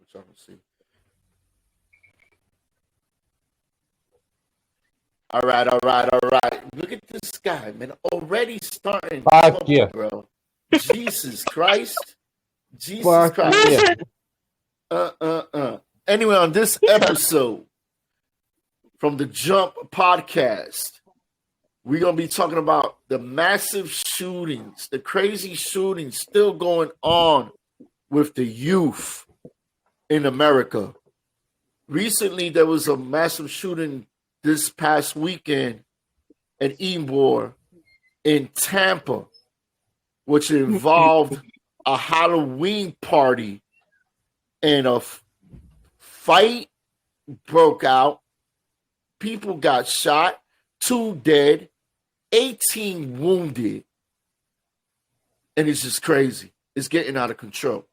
Which I don't see. All right, all right, all right. Look at this guy, man. Already starting Fuck trouble, yeah. bro. Jesus Christ. Jesus Fuck Christ. yeah. Anyway, on this episode from the Jump podcast, we're going to be talking about the massive shootings, the crazy shootings still going on with the youth in America. Recently, there was a massive shooting this past weekend at Ybor in Tampa, which involved a Halloween party, and a fight broke out. People got shot, 2 dead, 18 wounded. And it's just crazy. It's getting out of control.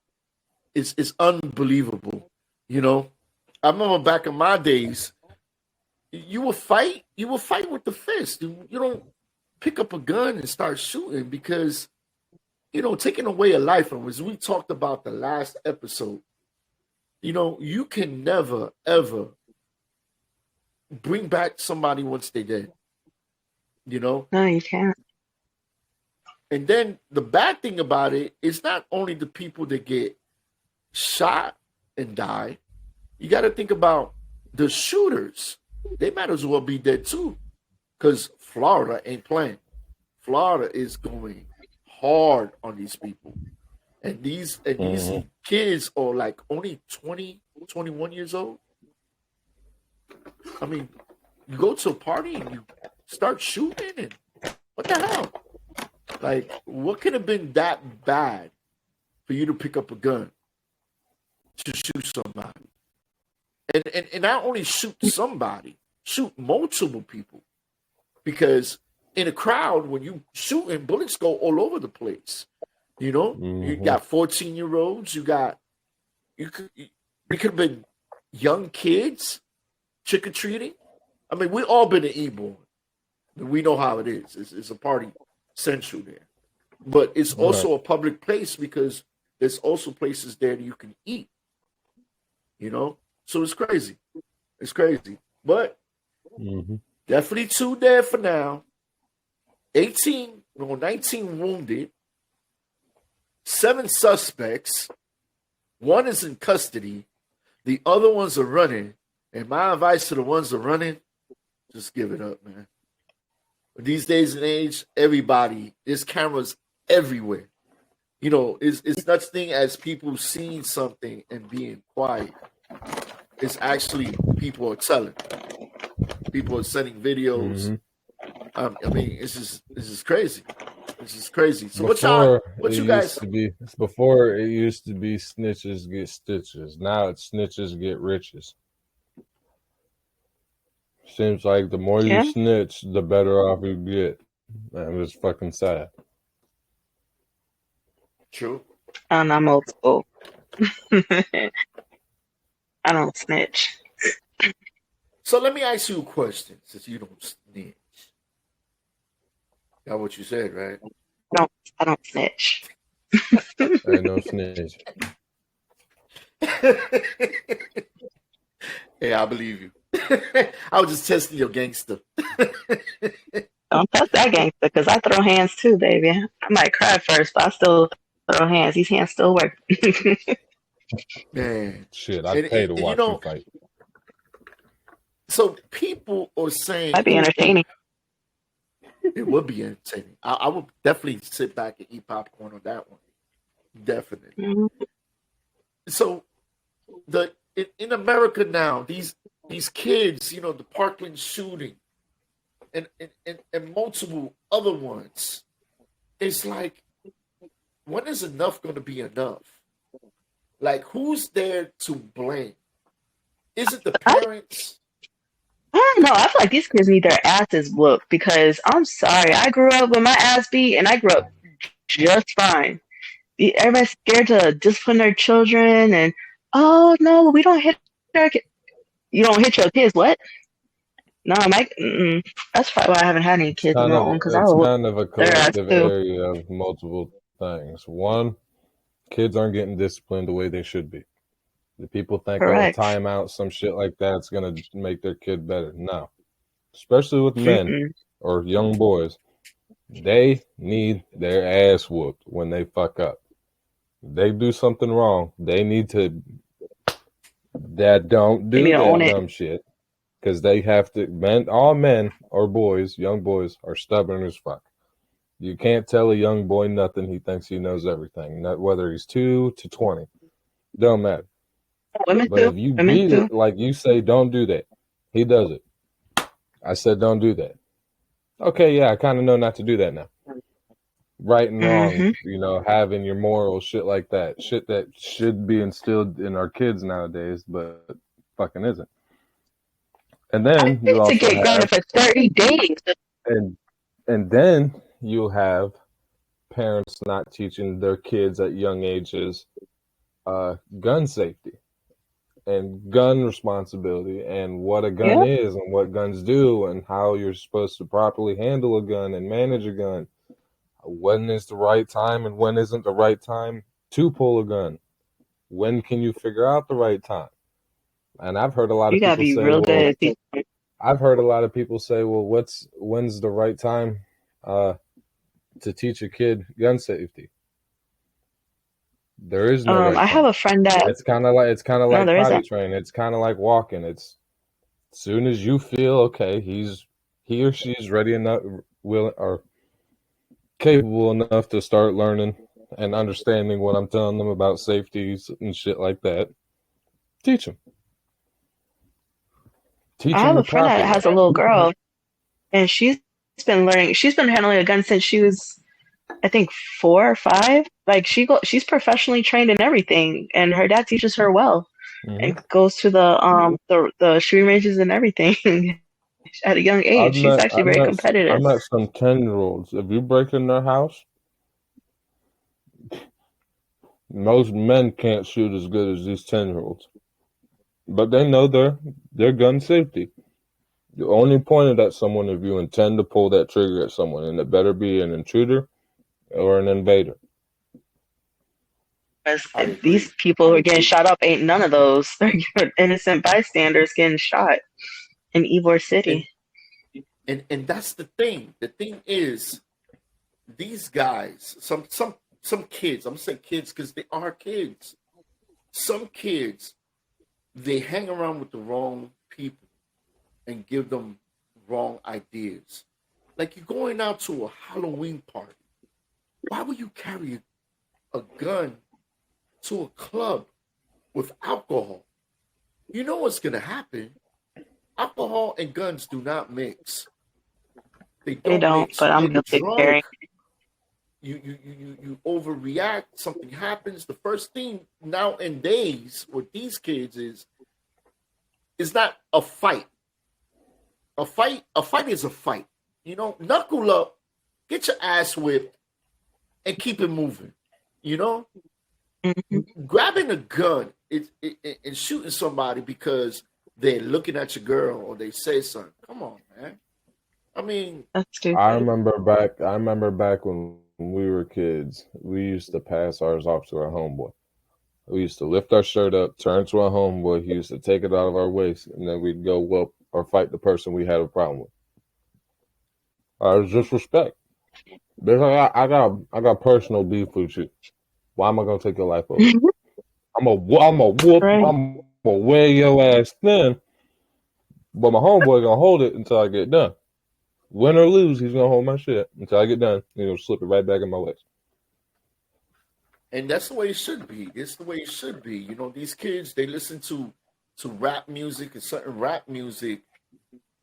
It's unbelievable. You know, I remember back in my days, you will fight with the fist. You don't pick up a gun and start shooting because, you know, taking away a life from, as we talked about the last episode, you know, you can never, ever bring back somebody once they're dead. You know? No, you can't. And then the bad thing about it is not only the people that get shot and die, you got to think about the shooters. They might as well be dead too, because Florida ain't playing. Florida is going hard on these people. And these kids are like only 20, 21 years old. I mean, you go to a party and you start shooting, and what the hell? Like, what could have been that bad for you to pick up a gun to shoot somebody? And not only shoot somebody, shoot multiple people. Because in a crowd, when you shooting, bullets go all over the place. You know, you got 14-year-olds, you could have been young kids trick-or-treating. I mean, we all been to Ybor. We know how it is. It's a party central there. But it's also a public place because there's also places there that you can eat. You know? So it's crazy. It's crazy. But definitely 2 dead for now. 19 wounded. 7 suspects. 1 is in custody. The other ones are running. And my advice to the ones that are running, just give it up, man. These days and age, everybody, there's cameras everywhere. You know, it's such thing as people seeing something and being quiet. It's actually people are telling. People are sending videos. I mean, it's just crazy. It's just crazy. So what you guys? Before it used to be snitches get stitches. Now it's snitches get riches. Seems like the more you snitch, the better off you get. Man, it's fucking sad. True. I'm old school. I don't snitch. So let me ask you a question, since you don't snitch. Got what you said, right? No, I don't snitch. Ain't no snitch. Yeah, I believe you. I was just testing your gangster. Don't touch that gangster because I throw hands too, baby. I might cry first, but I still throw hands. These hands still work. Man. Shit, I'd pay to watch you fight. So people are saying... That'd be entertaining. It would be entertaining. I would definitely sit back and eat popcorn on that one. Definitely. So in America now, these kids, you know, the Parkland shooting and multiple other ones, it's like, when is enough going to be enough? Like, who's there to blame? Is it the parents? I don't know. I feel like these kids need their asses whooped because I'm sorry. I grew up with my ass beat and I grew up just fine. Everybody's scared to discipline their children and, oh, no, we don't hit our kids. You don't hit your kids, what? No, that's probably why I haven't had any kids of my own. It's kind of a collective area of multiple things. One, kids aren't getting disciplined the way they should be. The people think, oh, Correct. timeout, some shit like that's gonna make their kid better. No, especially with men Mm-mm. or young boys, they need their ass whooped when they fuck up. They do something wrong. They need to. That don't They need do to own that it. dumb shit because they have to. All men or boys, young boys, are stubborn as fuck. You can't tell a young boy nothing. He thinks he knows everything. Not whether he's 2 to 20, don't matter. Women But too. if you Women beat too. it, like you say, don't do that. He does it. I said, don't do that. Okay, yeah, I kind of know not to do that now. Right and wrong, Mm-hmm. having your morals, shit like that, shit that should be instilled in our kids nowadays, but fucking isn't. And I then you used to also get grounded have, for 30 days. and and then you'll have parents not teaching their kids at young ages gun safety and gun responsibility and what a gun Yeah. is and what guns do and how you're supposed to properly handle a gun and manage a gun. When is the right time and when isn't the right time to pull a gun? When can you figure out the right time? And I've heard a lot You of gotta people be say, real well, good at teaching. when's the right time uh, to teach a kid gun safety? There is no right I have time. a friend that It's kind of no, like there potty isn't. training. It's kind of like walking. It's as soon as you feel okay, he or she's ready enough, willing or capable enough to start learning and understanding what I'm telling them about safeties and shit like that. Teach them. I Teach them have the a friend that proper way. has a little girl, and she's been learning. She's been handling a gun since she was, I think, 4 or 5. Like she's professionally trained in everything, and her dad teaches her well, Hmm. and goes to the shooting ranges and everything at a young age. I've She's met actually I've very met I've competitive. met some 10-year-olds. If you break in their house, most men can't shoot as good as these 10-year-olds, but they know their gun safety. You only point it at someone if you intend to pull that trigger at someone, and it better be an intruder or an invader. Because I these agree. people who are getting shot up ain't none of those. They're innocent bystanders getting shot in Ybor And City. and that's the thing. The thing is, these guys, some kids. I'm saying kids because they are kids. Some kids they hang around with the wrong people and give them wrong ideas. Like you're going out to a Halloween party. Why would you carry a gun to a club with alcohol? You know what's gonna happen. Alcohol and guns do not mix. They They don't don't, mix. but You I'm get guilty of carrying. drunk, you overreact, something happens. The first thing nowadays with these kids is not a fight. A fight is a fight. Knuckle up, get your ass whipped, and keep it moving. You know, Mm-hmm. grabbing a gun and shooting somebody because they're looking at your girl or they say something. Come on, man. I mean, That's I stupid. remember back. I remember back when we were kids. We used to pass ours off to our homeboy. We used to lift our shirt up, turn to our homeboy. He used to take it out of our waist, and then we'd go whoop or fight the person we had a problem with. It's just respect. Because I got personal beef with you. Why am I gonna take your life over? Right. I'm gonna wear your ass thin, but my homeboy gonna hold it until I get done. Win or lose, he's gonna hold my shit until I get done. He's gonna slip it right back in my waist. and that's the way it should be. It's the way it should be. These kids they listen to rap music and certain rap music.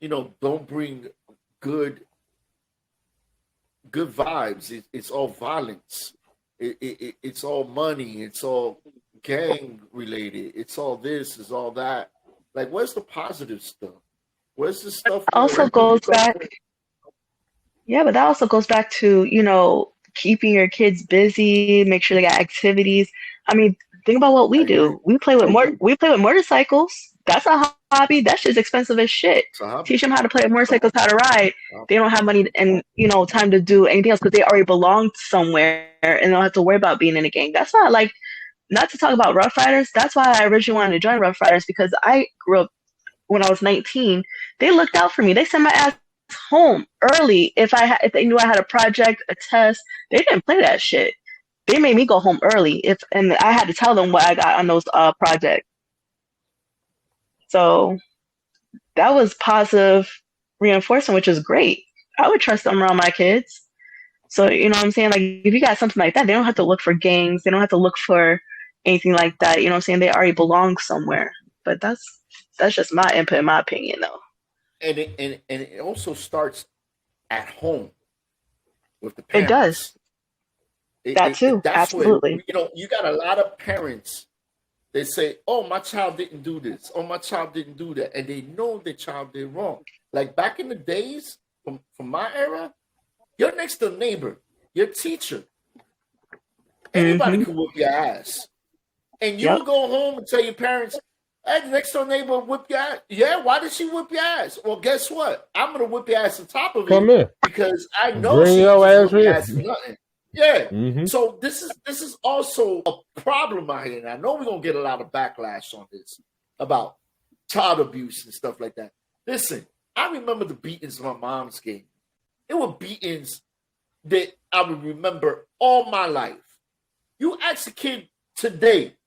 Don't bring good good vibes. It's all violence. It's all money. It's all gang related. It's all this. It's all that. Like, where's the positive stuff? Where's the stuff Also where goes back, yeah, but that also goes back to, keeping your kids busy, make sure they got activities. I mean, think about what I we agree? do. We play with motorcycles. That's a hobby. That shit's expensive as shit. It's a hobby. Teach them how to play with motorcycles, how to ride. Uh, They don't have money and, time to do anything else because they already belong somewhere and they don't have to worry about being in a gang. That's not like not to talk about Rough Riders. That's why I originally wanted to join Rough Riders, because I grew up when I was 19. They looked out for me. They sent my ass home early if they knew I had a project, a test. They didn't play that shit. They made me go home early and I had to tell them what I got on those projects. So that was positive reinforcement, which is great. I would trust them around my kids. So, you know what I'm saying? Like, if you got something like that, they don't have to look for gangs. They don't have to look for anything like that. You know what I'm saying? They already belong somewhere. But that's just my input, in my opinion, though. And it also starts at home with the parents. It does. That too. That's Absolutely. Where, you got a lot of parents. They say, "Oh, my child didn't do this. Oh, my child didn't do that," and they know their child did wrong. Like back in the days, from my era, your next door neighbor, your teacher, anybody could whoop your ass, and you would go home and tell your parents, "Hey, the next door neighbor whipped your ass." Yeah, why did she whip your ass? Well, guess what? I'm gonna whip your ass on top of Come it in. because I know Bring she your just ass whipped your here. ass for nothing. Yeah. Mm-hmm. So this is also a problem out here. And I know we're gonna get a lot of backlash on this about child abuse and stuff like that. Listen, I remember the beatings my mom's gave me. It were beatings that I would remember all my life. You ask a kid today,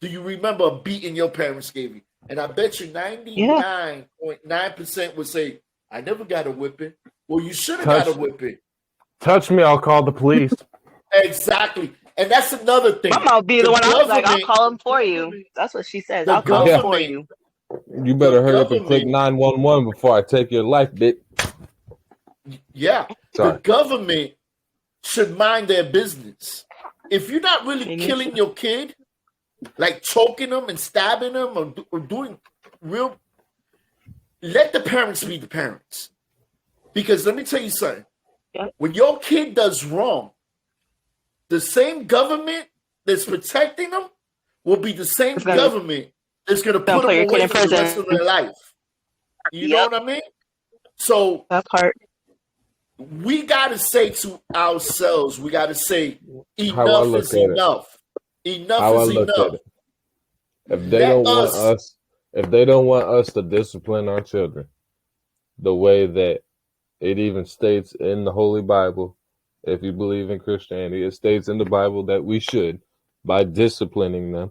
do you remember a beating your parents gave you? And I bet you 99.9% would say, I never got a whipping. Well, you should have got a whipping. Touch me, I'll call the police. Exactly. And that's another thing. My mom be the one I was like, I'll call him for you. That's what she says. I'll call him for you. You better hurry up and click 911 before I take your life, bitch. Yeah. Sorry. The government should mind their business. If you're not really killing your kid, like choking them and stabbing them or doing real, let the parents be the parents. Because let me tell you something. When your kid does wrong, the same government that's protecting them will be the same government that's going to put them away for the rest of their life. You know what I mean? So that part. We got to say to ourselves, we got to say, enough is enough. Enough is enough. If they don't want us to discipline our children the way that it even states in the Holy Bible, if you believe in Christianity, it states in the Bible that we should, by disciplining them.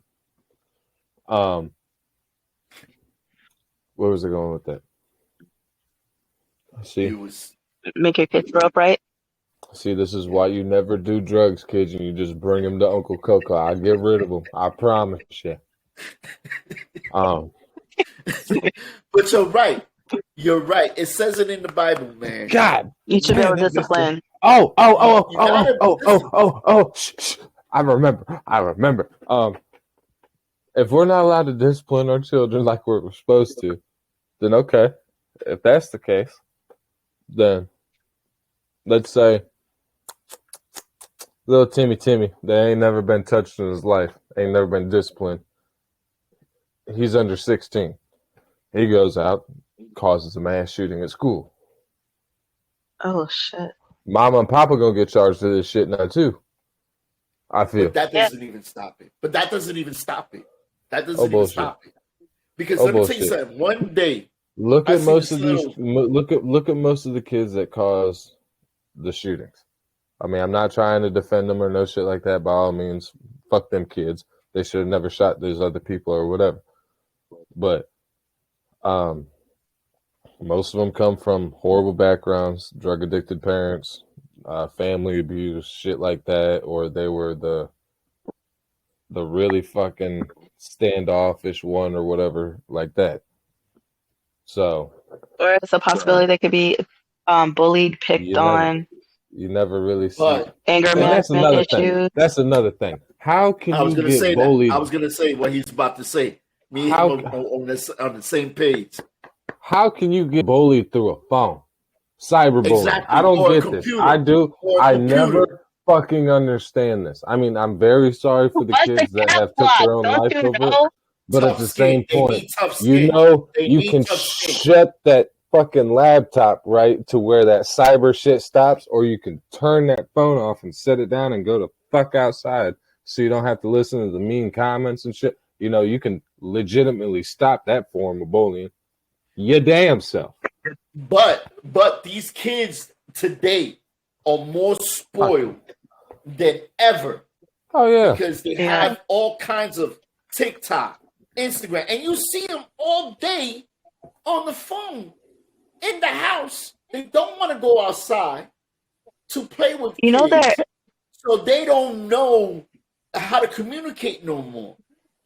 Where was I going with that? See, make your kids grow up right. See, this is why you never do drugs, kids, and you just bring them to Uncle Coco. I get rid of them. I promise you. But you're right. You're right. It says it in the Bible, man. God, you should be able to discipline. Oh! Shh. I remember. If we're not allowed to discipline our children like we're supposed to, then okay. If that's the case, then let's say little Timmy, that ain't never been touched in his life, ain't never been disciplined. He's under 16. He goes out, causes a mass shooting at school. Oh shit! Mama and Papa gonna get charged for this shit now too. I feel. But that doesn't even stop it. That doesn't even stop it. Because let me tell you something. One day, look at most of these. Look at most of the kids that cause the shootings. I mean, I'm not trying to defend them or no shit like that. By all means, fuck them kids. They should have never shot these other people or whatever. But most of them come from horrible backgrounds, drug addicted parents, family abuse, shit like that, or they were the really fucking standoffish one or whatever like that. So, or it's a possibility they could be bullied, picked on. You never really see anger management issues. That's another thing. How can you get bullied? I was gonna say what he's about to say. Me and him on the same page. How can you get bullied through a phone? Cyberbullying. Exactly. I don't get this. I do. I never fucking understand this. I mean, I'm very sorry for the kids that have took their own life over it. But at the same point, you can shut that fucking laptop right to where that cyber shit stops, or you can turn that phone off and set it down and go the fuck outside so you don't have to listen to the mean comments and shit. You know, you can legitimately stop that form of bullying. Your damn self. But these kids today are more spoiled than ever Oh yeah. because they Yeah. have all kinds of TikTok, Instagram, and you see them all day on the phone in the house. They don't want to go outside to play with You know kids, that? so they don't know how to communicate no more.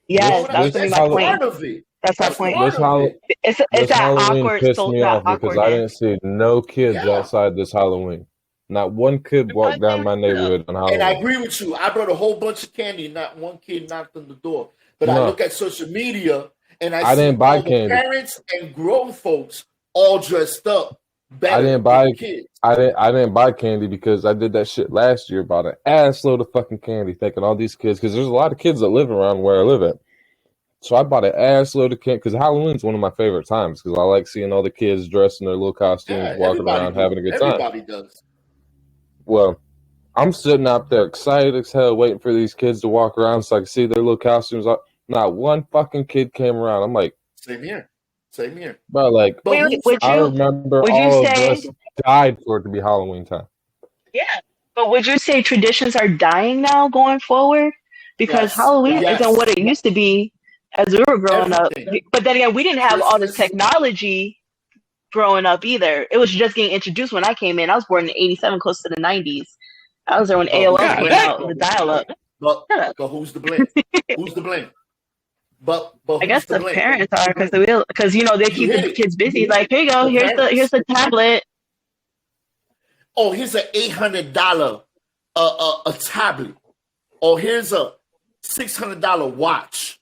Yes, I mean? that's gonna be That's my part point. of it. That's my That's point. part This of Hall- it. It's this that Halloween awkward, pissed me that off because I awkwardness. didn't see no kids Yeah. outside this Halloween. Not one kid walked down my neighborhood on And I Halloween. agree with you. I brought a whole bunch of candy, not one kid knocked on the door. But I No, look at social media and I I see didn't buy all the candy. parents and grown folks all dressed up better I didn't than buy the kids. I didn't buy candy because I did that shit last year. Bought an ass load of fucking candy, thinking all these kids, because there's a lot of kids that live around where I live at. So I bought an ass load of candy because Halloween's one of my favorite times because I like seeing all the kids dressed in their little costumes, Yeah, walking everybody around do. having a good time. Everybody does. Well, I'm sitting out there excited as hell, waiting for these kids to walk around so I can see their little costumes. Not one fucking kid came around. I'm like, Same here. Same here. bro, like, But Wait, who's would I you remember would you all of say us died for it to be Halloween time. yeah? But would you say traditions are dying now going forward? Because yes, Halloween isn't what yes, it used to be as we were growing up. everything. But then again, we didn't have all this Christmas. technology growing up either. It was just getting introduced when I came in. I was born in '87, close to the '90s. I was there when But AOL who's to came blame? out, the dial-up. But Shut up. but who's to blame? Who's to blame? But I who's guess to the blame? parents are because you know they You keep the hit it. kids busy. Like here you go, The here's parents. the tablet. Oh, here's an $800 a tablet. Or here's a $600 watch.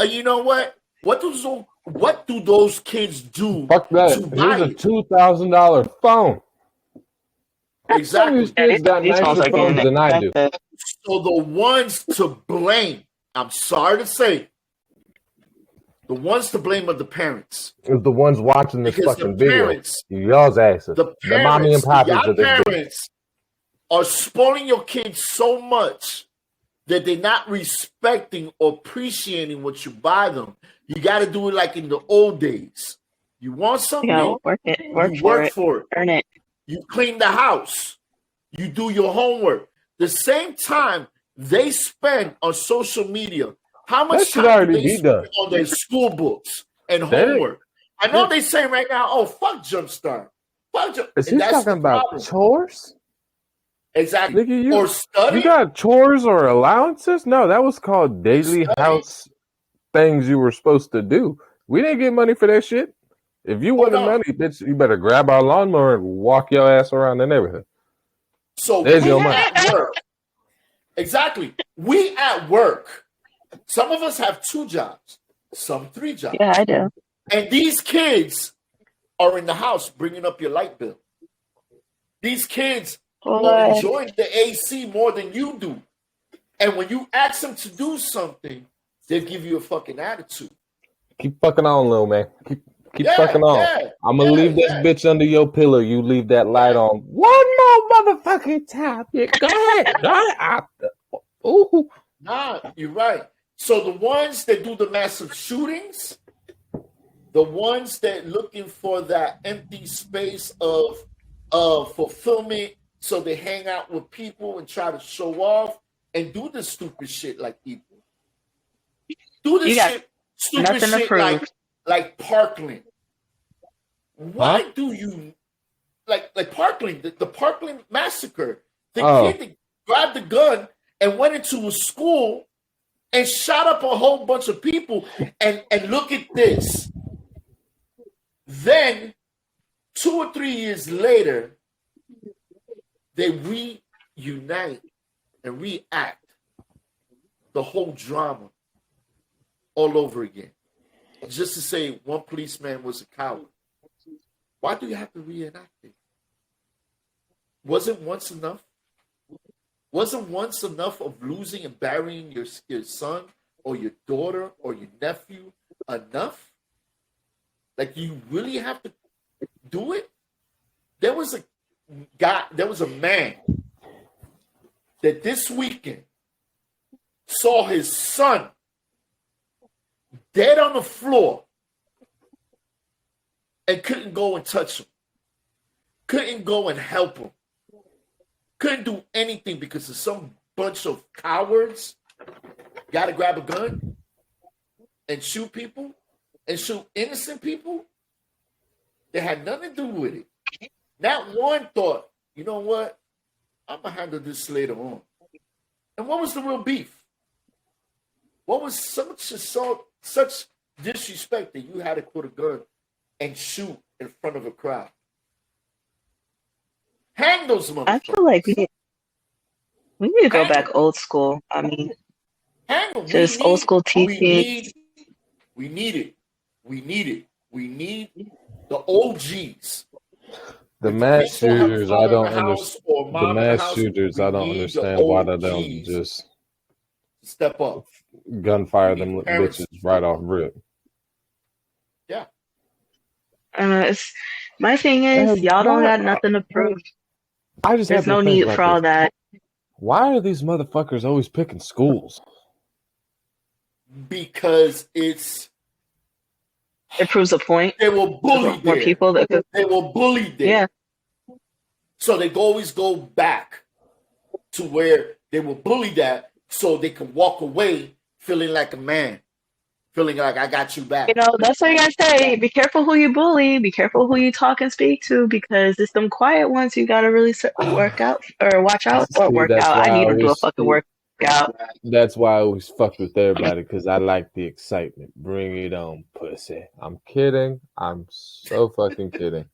You know what? What do those kids do Fuck that. to buy Here's a it? $2,000 phone. Some of Exactly. these kids got These phones nicer are getting phones than I do. expensive. So the ones to blame, I'm sorry to say, the ones to blame are the parents. Is the ones watching this Because fucking video. parents, Y'all's asses. the The mommy and parents, poppies y'all of this bitch. parents are spoiling your kids so much that they're not respecting or appreciating what you buy them. You got to do it like in the old days. You want something, You gotta work you for work it, for it. earn it. You clean the house. You do your homework. The same time they spend on social media, how That much should time do already they be spend done. on their school books and They- homework? I know they say right now, oh, fuck Jumpstart. Fuck Jump. Is he And that's talking the about problem. chores? Exactly. Nigga, Or you study. got chores or allowances? No, that was called daily Study. house things you were supposed to do. We didn't get money for that shit. If you Hold wanted on. money, bitch, you better grab our lawnmower and walk your ass around the neighborhood. So There's we your money. at work. Exactly. We at work. Some of us have 2 jobs, some 3 jobs. Yeah, I do. And these kids are in the house bringing up your light bill. These kids are Boy, enjoying the AC more than you do. And when you ask them to do something, they give you a fucking attitude. Keep fucking on, little man. Keep Yeah, fucking on. yeah, I'm gonna yeah, leave this yeah. bitch under your pillow. You leave that light on. One more motherfucking time. Yeah, go ahead. Go ahead. Ooh. Nah, you're right. So the ones that do the massive shootings, the ones that looking for that empty space of fulfillment, so they hang out with people and try to show off and do the stupid shit like people. Do the You got stupid nothing to shit prove. like Parkland. Why do you like Parkland, the Parkland massacre? The kid that grabbed the gun and went into a school and shot up a whole bunch of people. And look at this. Then 2 or 3 years later, they reunite and react the whole drama all over again. Just to say one policeman was a coward. Why do you have to reenact it? Wasn't once enough? Wasn't once enough of losing and burying your son or your daughter or your nephew enough? Like, you really have to do it? There was a man that this weekend saw his son dead on the floor and couldn't go and touch him, couldn't go and help him, couldn't do anything because of some bunch of cowards got to grab a gun and shoot people and shoot innocent people that had nothing to do with it. Not one thought, you know what? I'm going to handle this later on. And what was the real beef? What was such assault, such disrespect that you had to put a gun and shoot in front of a crowd? Hang those motherfuckers. I feel like we need to go back old school. I mean, hang them. Just old school teaching. We need it. We need the OGs. The mass shooters, I don't understand. The mass shooters, I don't understand why they don't just step up, gunfire them bitches right off rip. Yeah. My thing is, y'all don't got nothing to prove. There's no need for all that. Why are these motherfuckers always picking schools? Because it proves a point. They were bullied more there. People that they were bullied there. Yeah. So they always go back to where they were bullied at so they can walk away feeling like a man. Feeling like I got you back. You know, that's what you gotta say. Be careful who you bully. Be careful who you talk and speak to, because it's them quiet ones you gotta really work out or watch out or work out. I need to do a fucking workout. That's why I always fuck with everybody, because I like the excitement. Bring it on, pussy. I'm kidding. I'm so fucking kidding.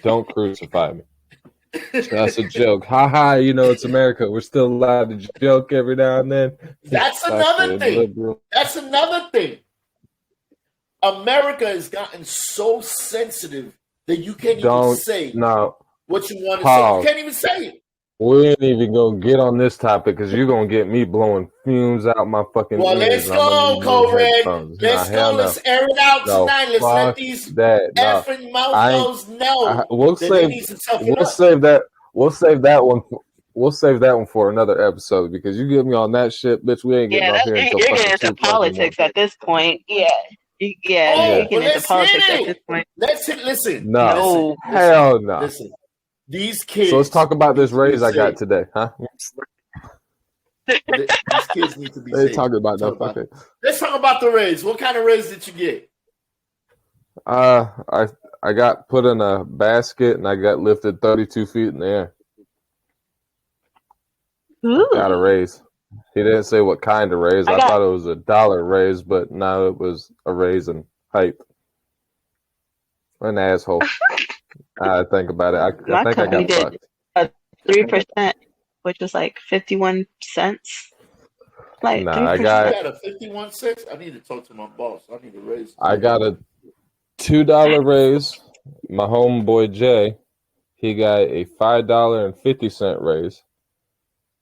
Don't crucify me. That's a joke. Ha ha, you know, it's America. We're still allowed to joke every now and then. That's another thing. Liberal. That's another thing. America has gotten so sensitive that you can't even say what you want to say. You can't even say it. We ain't even gonna get on this topic because you're gonna get me blowing fumes out my fucking ears. Well, let's go, Code-Red. Let's go. Let's air it out tonight. Let's let these effing mouthfuls know. We'll save that. We'll save that one. We'll save that one for another episode, because you get me on that shit, bitch. We ain't getting off here until you're getting into politics at this point. Yeah. You're getting into politics at this point. Listen. No. Hell no. Listen. These kids. So let's talk about this raise I got today, huh? These kids need to be safe. Talking about no fucking. Let's talk about the raise. What kind of raise did you get? I got put in a basket and I got lifted 32 feet in the air. Ooh. Got a raise. He didn't say what kind of raise. I thought it was $1 raise, but no, it was a raise in height. An asshole. I think about it. I think I got fucked. 3%, which was like 51 cents. Like, I got a 51 cents. I need to talk to my boss. I need to raise. I got a $2 raise. My homeboy Jay, he got a $5.50 raise,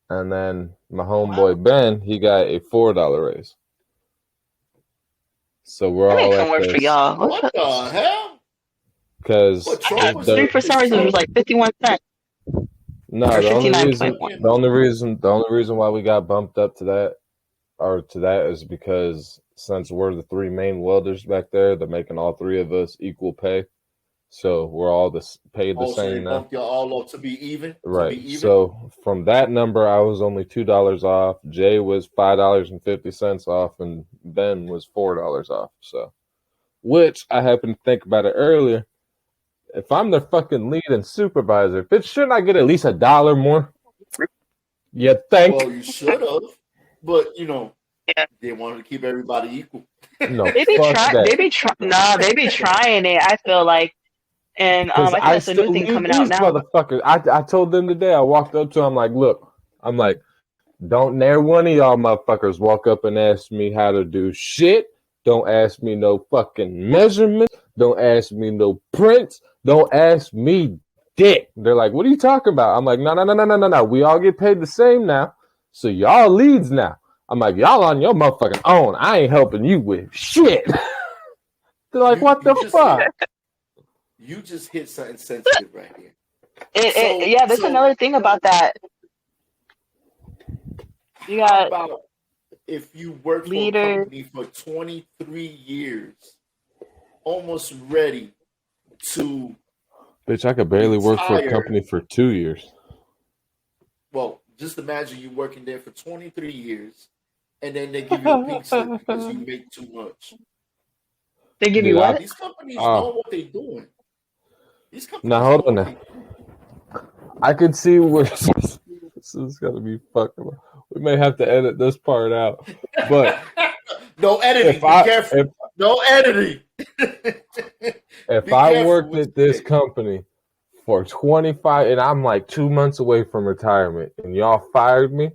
and then my homeboy Ben, he got a $4 raise. So we're all at work for y'all. What the hell? Because 3% raise was like 51 cents. No, the only reason why we got bumped up to that is because since we're the three main welders back there, they're making all three of us equal pay. So we're all paid the same now. Bumped you all up to be even? Right. So from that number, I was only $2 off. Jay was $5.50 off, and Ben was $4 off. So, which I happened to think about it earlier. If I'm the fucking lead and supervisor, bitch, shouldn't I get at least $1 more? You think? Well, you should have, but they wanted to keep everybody equal. No, they be trying it. I feel like, and I think that's a new thing coming out now. Motherfuckers, I told them today. I walked up to them, I'm like, don't ne'er one of y'all motherfuckers walk up and ask me how to do shit. Don't ask me no fucking measurements. Don't ask me no prints. Don't ask me dick. They're like, what are you talking about? I'm like, no. We all get paid the same now. So y'all leads now. I'm like, y'all on your motherfucking own. I ain't helping you with shit. They're like, what the fuck? You just hit something sensitive right here. There's another thing about that. You How got about if you work for a leaders. company for 23 years, almost ready to Bitch, I could barely work for a retire? company for 2 years. Well, just imagine you working there for 23 years, and then they give you a pink slip because you make too much. They give Dude, you what? These companies know what they're doing. These companies now know hold on what now. they're doing. I could see where this is gonna be fucking. We may have to edit this part out, but No editing. if Be I careful. No editing. if Be I careful worked what at you this say. company for 25 and I'm like 2 months away from retirement, and y'all fired me,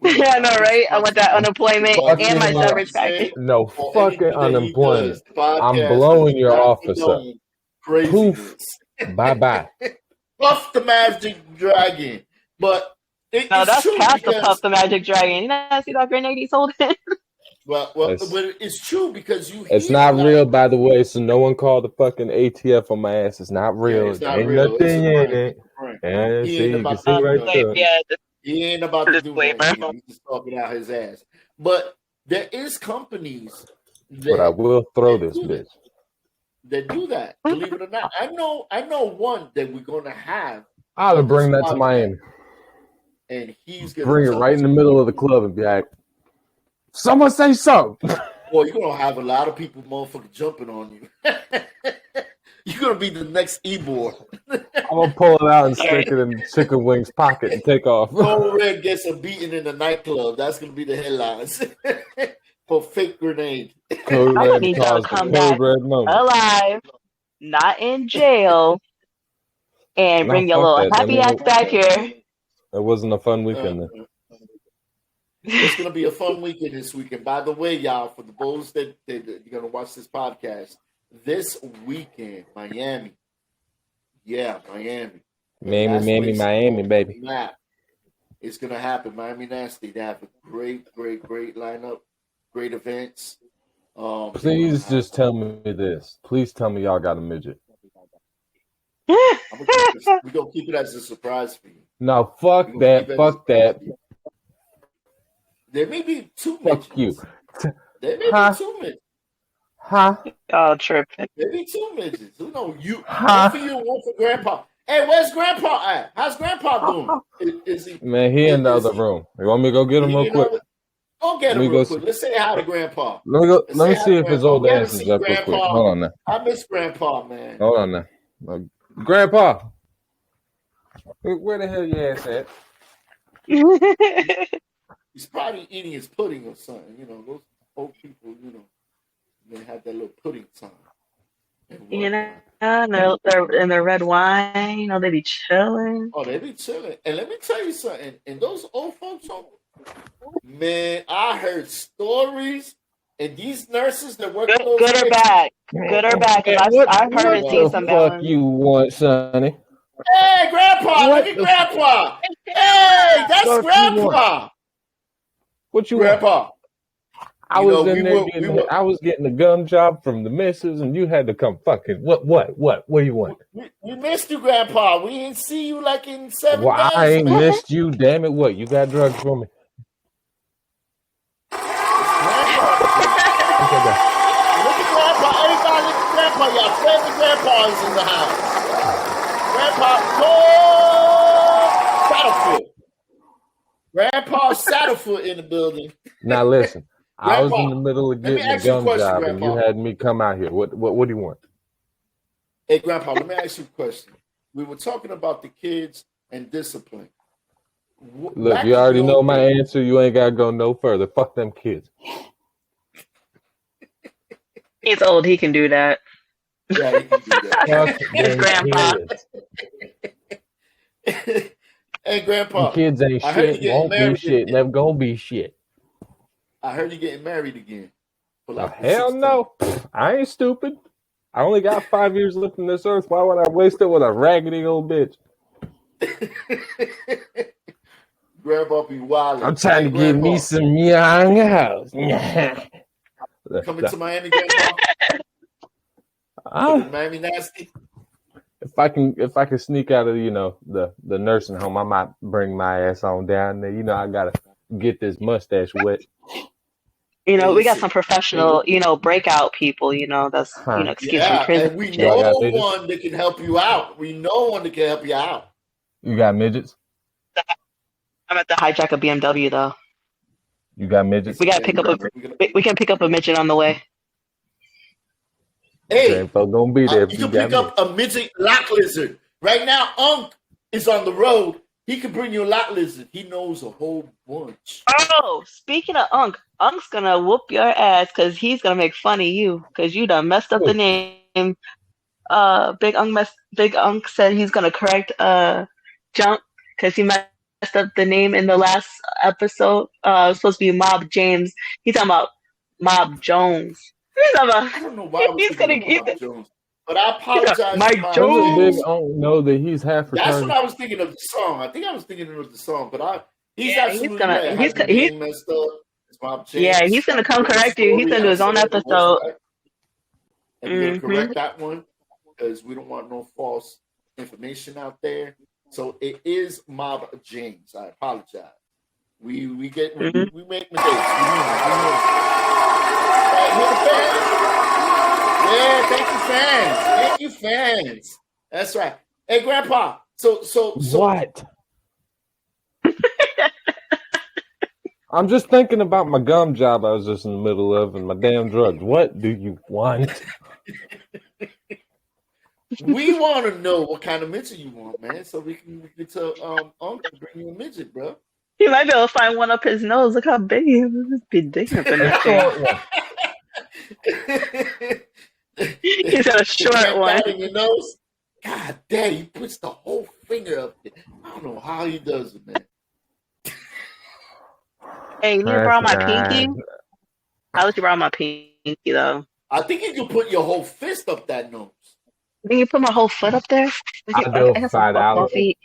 I know, right? I want that unemployment For and my anything fucking that he severance say package. no or fucking anything that he does. unemployment. The I'm podcast blowing is your not office up. condone Poof. craziness. Bye bye. Puff the Magic Dragon. But No, it's that's true past the because Puff the Magic Dragon. You not see that grenade he's holding? well, It's, but it's true because you it's hear a not lot real, of by the way. So no one called the fucking ATF on my ass. It's not yeah, real. it's There not ain't real. It's nothing a in prank. it. It's a prank. And He see, ain't you can about see to do right nothing. through it. Yeah, He ain't about to do nothing. disclaimer. He's just talking out his ass. But there is companies But I that will throw that this do that. bitch. That do that. Believe it or not, I know one that we're gonna have I'll on this bring that to podcast, Miami. and he's gonna Bring it tell right us. in the middle of the club and be like, someone say something. Boy, you're gonna have a lot of people, motherfucking, jumping on you. You're gonna be the next Ebor. I'm gonna pull it out and stick it in Chicken Wing's pocket and take off. Code Red gets a beating in the nightclub. That's gonna be the headlines for fake grenade. Code I Red need y'all to caused the come Code back Red moment. alive, not in jail, and No, bring your fuck little that. I happy mean, ass back here. it wasn't a fun Uh, weekend then. it's gonna be a fun weekend this weekend. By the way, y'all, for the those that you're gonna watch this podcast this weekend, Miami. Yeah, Miami. The last place Miami, on baby. the map. It's gonna happen. Miami Nasty. They have a great lineup, great events. Please just tell me this. Please tell me y'all got a midget. We're gonna keep it as a surprise for you. No, fuck that. Fuck that. There may be two Fuck midgets. you. There may Huh? be two midgets. Huh? Oh, tripping. There may be two midgets. Who knows? Huh? One for you, one for Grandpa. Hey, where's Grandpa at? How's Grandpa doing? Is he? Man, he in the other room. You want me to go get him real quick? Go get him real quick. Let's say hi to Grandpa. Let me go. Let's Let me say hi see to if his Grandpa. old We haven't ass is seen up real quick. Grandpa. Hold on now. I miss Grandpa, man. Hold on now. Grandpa, where the hell your ass at? He's probably eating his pudding or something. You know, those old people, you know, they have that little pudding time. You know, and their red wine, you know, they be chilling. Oh, they be chilling. And let me tell you something. And those old folks, man, I heard stories. And these nurses that work in those Good or bad? Good or bad? Because I've heard and seen some bad fuck ones. you want, Sonny? Hey, Grandpa! Look at Grandpa! Hey, that's Grandpa! What you Grandpa? want? I was in there I was getting a gum job from the missus, and you had to come fucking. What do you want? We missed you, Grandpa. We didn't see you like in 7 Well, days. I ain't missed you, damn it. What, you got drugs for me? Grandpa. Look at Grandpa. Everybody look at Grandpa. Y'all favorite Grandpa is in the house. Grandpa, Saddlefoot. Grandpa Saddlefoot in the building. Now listen, Grandpa, I was in the middle of getting a gum job, and you had me come out here. What do you want? Hey, Grandpa, let me ask you a question. We were talking about the kids and discipline. Look, you already know my answer. You ain't gotta go no further. Fuck them kids. He's old. He can do that. Yeah, he can do that. His grandpa. Hey, Grandpa. Them kids ain't shit. Won't be shit. Never gonna be shit. I heard you getting married again. Hell no. I ain't stupid. I only got 5 years left on this earth. Why would I waste it with a raggedy old bitch? Grandpa be wild. I'm trying to give me some young house. Coming to Miami, Grandpa? Miami Nasty? if I can sneak out of the nursing home, I might bring my ass on down there. I gotta get this mustache wet. We got listen. some professional, breakout people. That's Huh. excuse some Yeah, prison and we shit. Y'all got know midgets? one that can help you out. We know one that can help you out. You got midgets? I'm at the hijack a BMW though. You got midgets? We gotta pick up we can pick up a midget on the way. Hey, Grandpa gonna be there if you you can got pick up a midget lock lizard. Right now, Unc is on the road. He can bring you a lock lizard. He knows a whole bunch. Oh, speaking of Unc's gonna whoop your ass because he's gonna make fun of you because you done messed up the name. Big Unc said he's gonna correct Junk because he messed up the name in the last episode. It was supposed to be Mob James. He's talking about Mob Jones. He's talking about, I don't know why I was he's thinking gonna of Bob Jones, but I apologize, Mike Bob Doesn't Big Jones. Unc know that he's half That's retarded? what I was thinking of the song. I think I was thinking of the song, but he's Yeah, absolutely right. I had the name messed up. It's Bob James. Yeah, he's gonna come correct you. He's gonna do his own episode. Right. And we're gonna correct that one because we don't want no false information out there. So it is Mob James. I apologize. We make mistakes. We mean it. Hey, you're the fans? Yeah, thank you, fans. That's right. Hey, Grandpa. So What? I'm just thinking about my gum job I was just in the middle of and my damn drugs. What do you want? we want to know what kind of midget you want, man, so we can tell Uncle bring you a midget, bro. He might be able to find one up his nose. Look how big he is. This big dick up in that thing. He's got a short one. In your nose. God damn, he puts the whole finger up there. I don't know how he does it, man. Hey, you need to borrow my pinky? I'll let you borrow my pinky, though. I think you can put your whole fist up that nose. Can you put my whole foot up there? I do $5. Feet.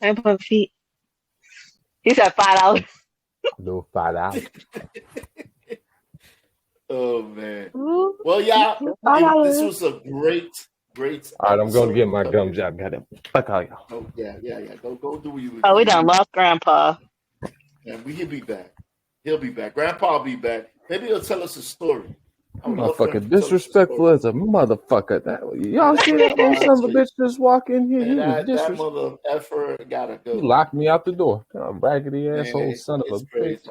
I can put feet. He said $5. Do $5. Oh, man. Well, y'all, this was a great. All right, I'm going to get my gum job. Got it. Fuck all y'all. Oh, yeah. Go do what you. Oh, we done lost Grandpa. And he'll be back. Grandpa will be back. Maybe he'll tell us a story. Motherfucker, disrespectful as a motherfucker. Y'all see that little son of a bitch just walk in here? That mother effer gotta go. He locked me out the door. Raggedy asshole son of a bitch.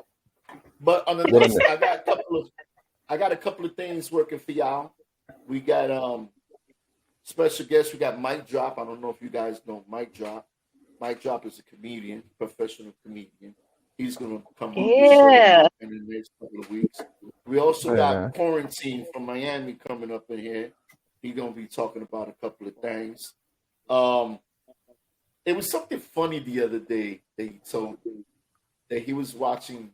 But on the next, I got a couple of things working for y'all. We got special guests. We got Mike Drop. I don't know if you guys know Mike Drop. Mike Drop is a comedian, professional comedian. He's going to come on the show in the next couple of weeks. We also got Quarantine from Miami coming up in here. He's going to be talking about a couple of things. It was something funny the other day that he told me that he was watching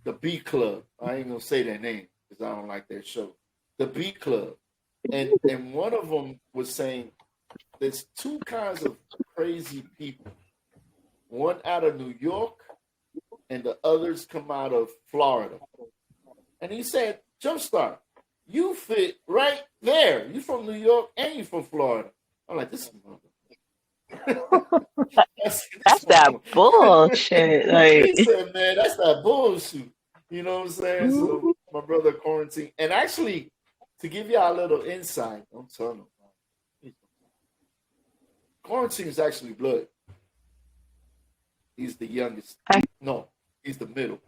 the B Club. I ain't going to say their name because I don't like their show. The B Club. And one of them was saying there's two kinds of crazy people. One out of New York, and the others come out of Florida. And he said, Jumpstart, you fit right there. You from New York and you from Florida. I'm like, this is that's that bullshit. Like, he said, man, that's that bullshit. You know what I'm saying? So my brother Quarantine. And actually, to give y'all a little insight, I'm telling you, Quarantine is actually blood. He's the youngest. No, he's the middle.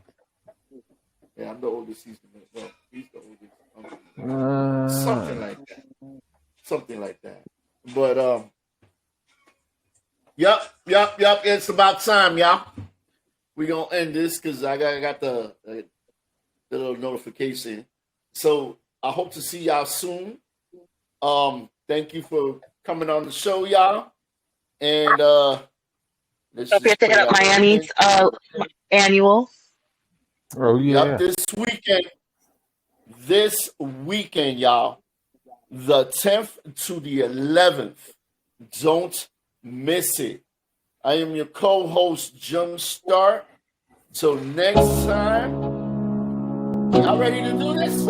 Yeah, I'm the oldest. He's the middle. No, he's the oldest. Something like that. But yep. It's about time, y'all. We gonna end this because I got the little notification. So I hope to see y'all soon. Thank you for coming on the show, y'all. And don't forget to hit up Miami's annual. Oh yeah. Yep, this weekend, y'all. The 10th to the 11th. Don't miss it. I am your co-host, Jumpstart. Till next time. Y'all ready to do this?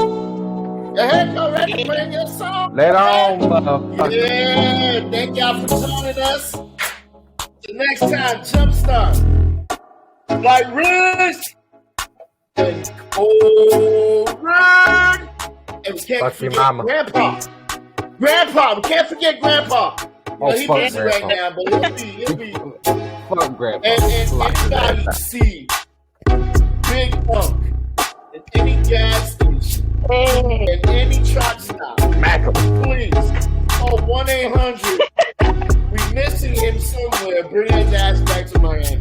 Ahead, go ready to play your song. Later on, motherfucker. Yeah, thank y'all for joining us. The next time, Jumpstart. Like Ridge and Cold Run. And we can't Fuck your forget mama. Grandpa. Grandpa, we can't forget Grandpa. Oh, He fuck busy right Grandpa. now, but he'll be. Fuck Grandpa. And Fuck anybody Grandpa. see Big Punk at any gas station, at any truck stop, Smack him. please call 1-800. We missing him somewhere. Bring his ass back to Miami.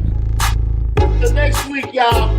The next week, y'all.